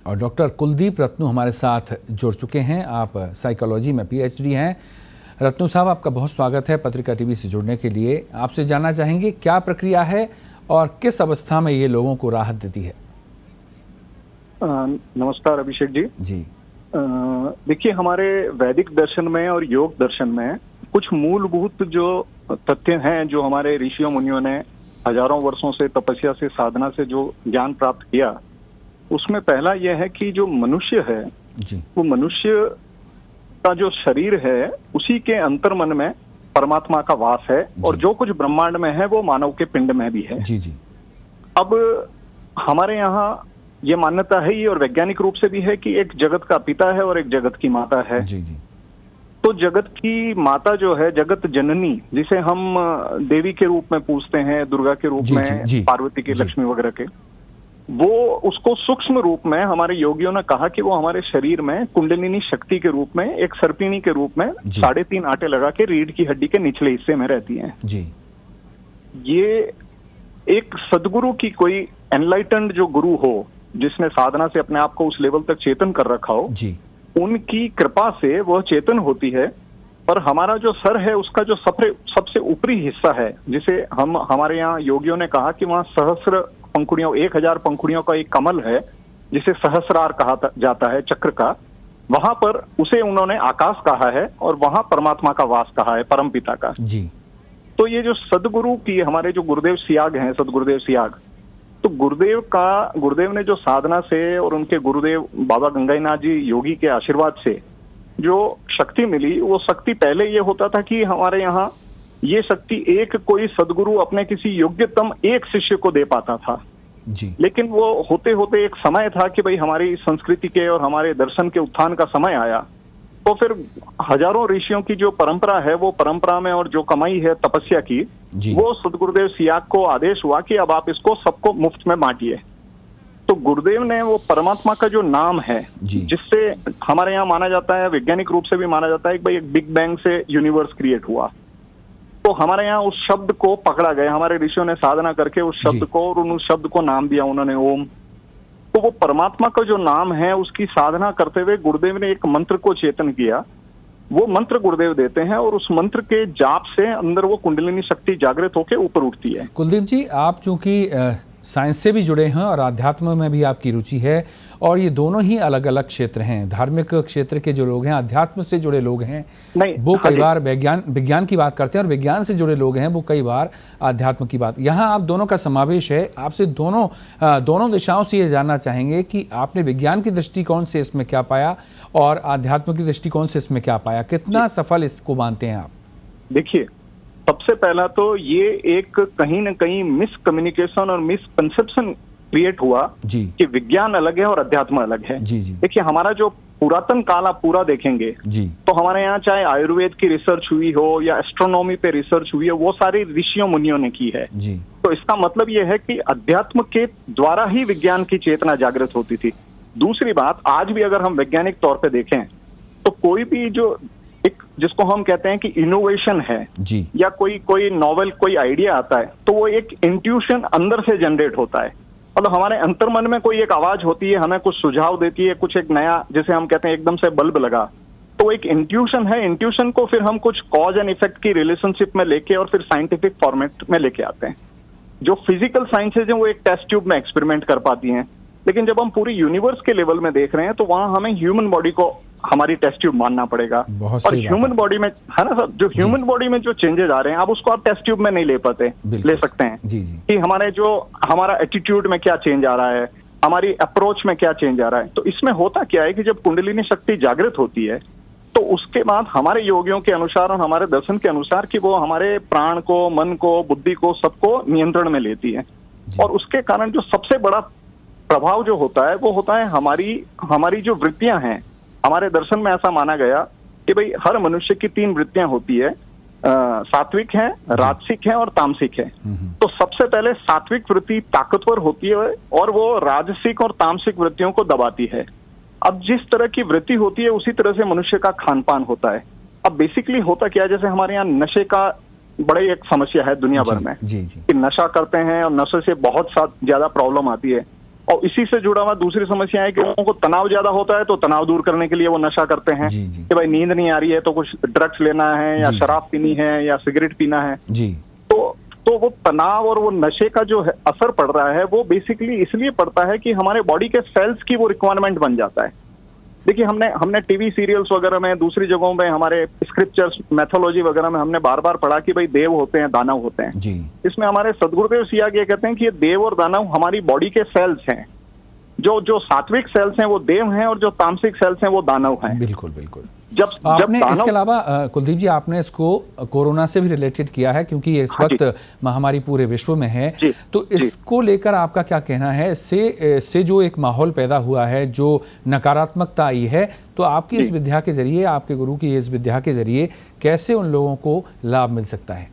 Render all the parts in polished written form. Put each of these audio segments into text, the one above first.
और डॉक्टर कुलदीप रत्नू हमारे साथ जुड़ चुके हैं। आप साइकोलॉजी में PhD हैं। रत्नू साहब, आपका बहुत स्वागत है पत्रिका टीवी से जुड़ने के लिए। आपसे जानना चाहेंगे क्या प्रक्रिया है और किस अवस्था में ये लोगों को राहत देती है? नमस्कार अभिषेक जी। जी देखिए, हमारे वैदिक दर्शन में और योग दर्शन में कुछ मूलभूत जो तथ्य हैं, जो हमारे ऋषियों मुनियों ने हजारों वर्षों से तपस्या से साधना से जो ज्ञान प्राप्त किया, उसमें पहला यह है कि जो मनुष्य है जी वो मनुष्य का जो शरीर है उसी के अंतर्मन में परमात्मा का वास है, और जो कुछ ब्रह्मांड में है वो मानव के पिंड में भी है। जी जी अब हमारे यहाँ ये मान्यता है ही, और वैज्ञानिक रूप से भी है, कि एक जगत का पिता है और एक जगत की माता है। जी जी तो जगत की माता जो है, जगत जननी, जिसे हम देवी के रूप में पूजते हैं, दुर्गा के रूप में, पार्वती के, लक्ष्मी वगैरह के, वो उसको सूक्ष्म रूप में हमारे योगियों ने कहा कि वो हमारे शरीर में कुंडलिनी शक्ति के रूप में, एक सर्पिणी के रूप में 3.5 आटे लगा के रीढ़ की हड्डी के निचले हिस्से में रहती हैं। जी ये एक सदगुरु की, कोई एनलाइटेंड जो गुरु हो, जिसने साधना से अपने आप को उस लेवल तक चेतन कर रखा हो, जी उनकी कृपा से वह चेतन होती है। पर हमारा जो सर है उसका जो सबसे ऊपरी हिस्सा है, जिसे हमारे यहाँ योगियों ने कहा कि वहाँ सहस्र पंखुड़ियों, 1000 पंखुड़ियों का एक कमल है जिसे सहस्रार कहा जाता है, चक्र का, वहां पर उसे उन्होंने आकाश कहा है, और वहां परमात्मा का वास कहा है, परम पिता का। जी तो ये जो सदगुरु की, हमारे जो गुरुदेव सियाग हैं, सदगुरुदेव सियाग, तो गुरुदेव ने जो साधना से और उनके गुरुदेव बाबा गंगाईनाथ जी योगी के आशीर्वाद से जो शक्ति मिली, वो शक्ति पहले ये होता था कि हमारे यहाँ ये शक्ति एक कोई सदगुरु अपने किसी योग्यतम एक शिष्य को दे पाता था जी। लेकिन वो होते होते एक समय था कि भाई हमारी संस्कृति के और हमारे दर्शन के उत्थान का समय आया, तो फिर हजारों ऋषियों की जो परंपरा है, वो परंपरा में और जो कमाई है तपस्या की, वो सदगुरुदेव सियाग को आदेश हुआ कि अब आप इसको सबको मुफ्त में बांटिए। तो गुरुदेव ने वो परमात्मा का जो नाम है, जिससे हमारे यहाँ माना जाता है, वैज्ञानिक रूप से भी माना जाता है कि भाई एक बिग बैंग से यूनिवर्स क्रिएट हुआ, तो हमारे यहाँ उस शब्द को पकड़ा गया, हमारे ऋषियों ने साधना करके उस शब्द को, और उस शब्द को नाम दिया उन्होंने ओम। तो वो परमात्मा का जो नाम है, उसकी साधना करते हुए गुरुदेव ने एक मंत्र को चेतन किया। वो मंत्र गुरुदेव देते हैं, और उस मंत्र के जाप से अंदर वो कुंडलिनी शक्ति जागृत होकर ऊपर उठती है। कुलदीप जी, आप चूंकि साइंस से भी जुड़े हैं और आध्यात्म में भी आपकी रुचि है, और ये दोनों ही अलग अलग क्षेत्र हैं। धार्मिक क्षेत्र के जो लोग हैं, अध्यात्म से जुड़े लोग हैं, वो कई बार विज्ञान की बात करते हैं, और विज्ञान से जुड़े लोग हैं वो कई बार आध्यात्म की बात। यहाँ आप दोनों का समावेश है। आपसे दोनों दिशाओं से ये जानना चाहेंगे कि आपने विज्ञान की दृष्टिकोण से इसमें क्या पाया और आध्यात्म की दृष्टिकोण से इसमें क्या पाया, कितना सफल इसको मानते हैं आप? देखिए, सबसे पहला तो ये एक कहीं न कहीं मिसकम्युनिकेशन और मिसकंसेप्शन क्रिएट हुआ कि विज्ञान अलग है और अध्यात्म अलग है। देखिए, हमारा जो पुरातन काल आप पूरा देखेंगे तो हमारे यहाँ चाहे आयुर्वेद की रिसर्च हुई हो या एस्ट्रोनॉमी पे रिसर्च हुई हो, वो सारी ऋषियों मुनियों ने की है। तो इसका मतलब ये है कि अध्यात्म के द्वारा ही विज्ञान की चेतना जागृत होती थी। दूसरी बात, आज भी अगर हम वैज्ञानिक तौर पे देखें तो कोई भी जो जिसको हम कहते हैं कि इनोवेशन है या कोई नॉवेल, कोई आइडिया आता है, तो वो एक इंट्यूशन अंदर से जनरेट होता है। मतलब हमारे अंतर्मन में कोई एक आवाज होती है, हमें कुछ सुझाव देती है, कुछ एक नया, जैसे हम कहते हैं एकदम से बल्ब लगा, तो एक इंट्यूशन है। इंट्यूशन को फिर हम कुछ कॉज एंड इफेक्ट की रिलेशनशिप में लेके और फिर साइंटिफिक फॉर्मेट में लेके आते हैं। जो फिजिकल साइंसेज हैं वो एक टेस्ट ट्यूब में एक्सपेरिमेंट कर पाती हैं, लेकिन जब हम पूरी यूनिवर्स के लेवल में देख रहे हैं तो वहां हमें ह्यूमन बॉडी को हमारी टेस्ट ट्यूब मानना पड़ेगा। और ह्यूमन बॉडी में है ना सर, जो ह्यूमन बॉडी में जो चेंजेस आ रहे हैं, अब उसको आप टेस्ट ट्यूब में नहीं ले सकते हैं कि हमारा एटीट्यूड में क्या चेंज आ रहा है, हमारी अप्रोच में क्या चेंज आ रहा है। तो इसमें होता क्या है कि जब कुंडलिनी शक्ति जागृत होती है तो उसके बाद हमारे योगियों के अनुसार और हमारे दर्शन के अनुसार कि वो हमारे प्राण को, मन को, बुद्धि को, सबको नियंत्रण में लेती है। और उसके कारण जो सबसे बड़ा प्रभाव जो होता है वो होता है हमारी जो वृत्तियां हैं। हमारे दर्शन में ऐसा माना गया कि भाई हर मनुष्य की 3 वृत्तियां होती है, सात्विक है, राजसिक है और तामसिक है। तो सबसे पहले सात्विक वृत्ति ताकतवर होती है और वो राजसिक और तामसिक वृत्तियों को दबाती है। अब जिस तरह की वृत्ति होती है उसी तरह से मनुष्य का खान पान होता है। अब बेसिकली होता क्या है, जैसे हमारे यहाँ नशे का बड़ी एक समस्या है दुनिया भर में कि नशा करते हैं और नशे से बहुत ज्यादा प्रॉब्लम आती है। और इसी से जुड़ा हुआ दूसरी समस्या है कि लोगों को तनाव ज्यादा होता है तो तनाव दूर करने के लिए वो नशा करते हैं कि भाई नींद नहीं आ रही है तो कुछ ड्रग्स लेना है या शराब पीनी है या सिगरेट पीना है जी। तो वो तनाव और वो नशे का जो है असर पड़ रहा है वो बेसिकली इसलिए पड़ता है कि हमारे बॉडी के सेल्स की वो रिक्वायरमेंट बन जाता है। देखिए हमने टीवी सीरियल्स वगैरह में, दूसरी जगहों में, हमारे स्क्रिप्चर्स, मैथोलॉजी वगैरह में हमने बार बार पढ़ा कि भाई देव होते हैं, दानव होते हैं जी। इसमें हमारे सदगुरुदेव सियाग ये कहते हैं कि ये देव और दानव हमारी बॉडी के सेल्स हैं। जो सात्विक सेल्स हैं वो देव हैं और जो तामसिक सेल्स हैं वो दानव हैं। बिल्कुल बिल्कुल। जब आपने इसके अलावा कुलदीप जी आपने इसको कोरोना से भी रिलेटेड किया है क्योंकि इस वक्त महामारी पूरे विश्व में है, तो इसको लेकर आपका क्या कहना है? इससे जो एक माहौल पैदा हुआ है, जो नकारात्मकता आई है, तो आपकी इस विद्या के जरिए, आपके गुरु की इस विद्या के जरिए कैसे उन लोगों को लाभ मिल सकता है?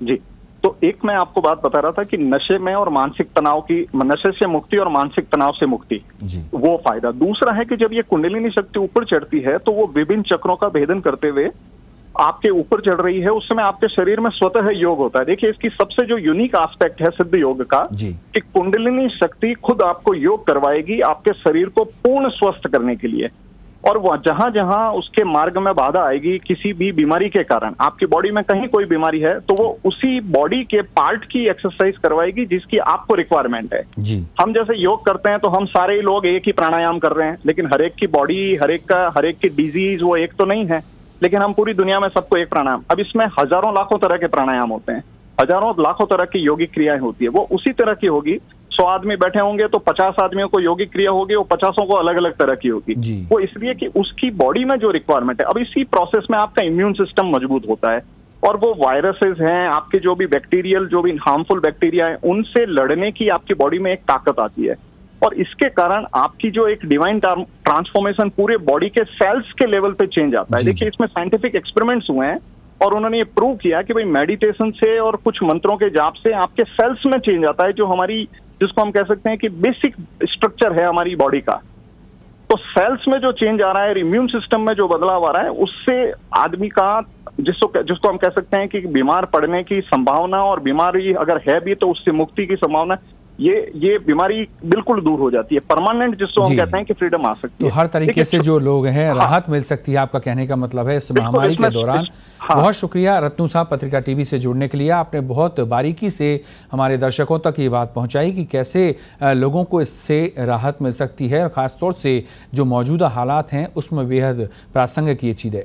जी, तो एक मैं आपको बात बता रहा था कि नशे में और मानसिक तनाव की, नशे से मुक्ति और मानसिक तनाव से मुक्ति, वो फायदा। दूसरा है कि जब ये कुंडलिनी शक्ति ऊपर चढ़ती है तो वो विभिन्न चक्रों का भेदन करते हुए आपके ऊपर चढ़ रही है, उस समय आपके शरीर में स्वतः योग होता है। देखिए इसकी सबसे जो यूनिक एस्पेक्ट है सिद्ध योग का कि कुंडलिनी शक्ति खुद आपको योग करवाएगी आपके शरीर को पूर्ण स्वस्थ करने के लिए। और वह जहां जहां उसके मार्ग में बाधा आएगी किसी भी बीमारी के कारण, आपकी बॉडी में कहीं कोई बीमारी है तो वो उसी बॉडी के पार्ट की एक्सरसाइज करवाएगी जिसकी आपको रिक्वायरमेंट है जी। हम जैसे योग करते हैं तो हम सारे लोग एक ही प्राणायाम कर रहे हैं, लेकिन हर एक की बॉडी, हर एक की डिजीज वो एक तो नहीं है, लेकिन हम पूरी दुनिया में सबको एक प्राणायाम। अब इसमें हजारों लाखों तरह के प्राणायाम होते हैं, हजारों लाखों तरह की योगिक क्रियाएं होती है, वो उसी तरह की होगी। 100 आदमी बैठे होंगे तो 50 आदमियों को योगिक क्रिया होगी, वो 50 को अलग अलग तरह की होगी। वो इसलिए कि उसकी बॉडी में जो रिक्वायरमेंट है, अब इसी प्रोसेस में आपका इम्यून सिस्टम मजबूत होता है और वो वायरसेस हैं, आपके जो भी बैक्टीरियल, जो भी हार्मफुल बैक्टीरिया है, उनसे लड़ने की आपकी बॉडी में एक ताकत आती है। और इसके कारण आपकी जो एक डिवाइन ट्रांसफॉर्मेशन पूरे बॉडी के सेल्स के लेवल पे चेंज आता है। देखिए इसमें साइंटिफिक एक्सपेरिमेंट्स हुए हैं और उन्होंने ये प्रूव किया कि भाई मेडिटेशन से और कुछ मंत्रों के जाप से आपके सेल्स में चेंज आता है, जो हमारी, जिसको हम कह सकते हैं कि बेसिक स्ट्रक्चर है हमारी बॉडी का। तो सेल्स में जो चेंज आ रहा है, इम्यून सिस्टम में जो बदलाव आ रहा है, उससे आदमी का, जिसको हम कह सकते हैं कि बीमार पड़ने की संभावना, और बीमारी अगर है भी तो उससे मुक्ति की संभावना, ये बीमारी बिल्कुल दूर हो जाती है, परमानेंट, जिसको हम कहते हैं कि फ्रीडम आ सकती है। तो हर तरीके से जो लोग हैं राहत मिल सकती है, आपका कहने का मतलब है इस महामारी के दौरान। बहुत शुक्रिया रत्नू साहब, पत्रिका टीवी से जुड़ने के लिए। आपने बहुत बारीकी से हमारे दर्शकों तक ये बात पहुंचाई कि कैसे लोगों को इससे राहत मिल सकती है, और खासतौर से जो मौजूदा हालात हैं उसमें बेहद प्रासंगिक ये चीज़ है।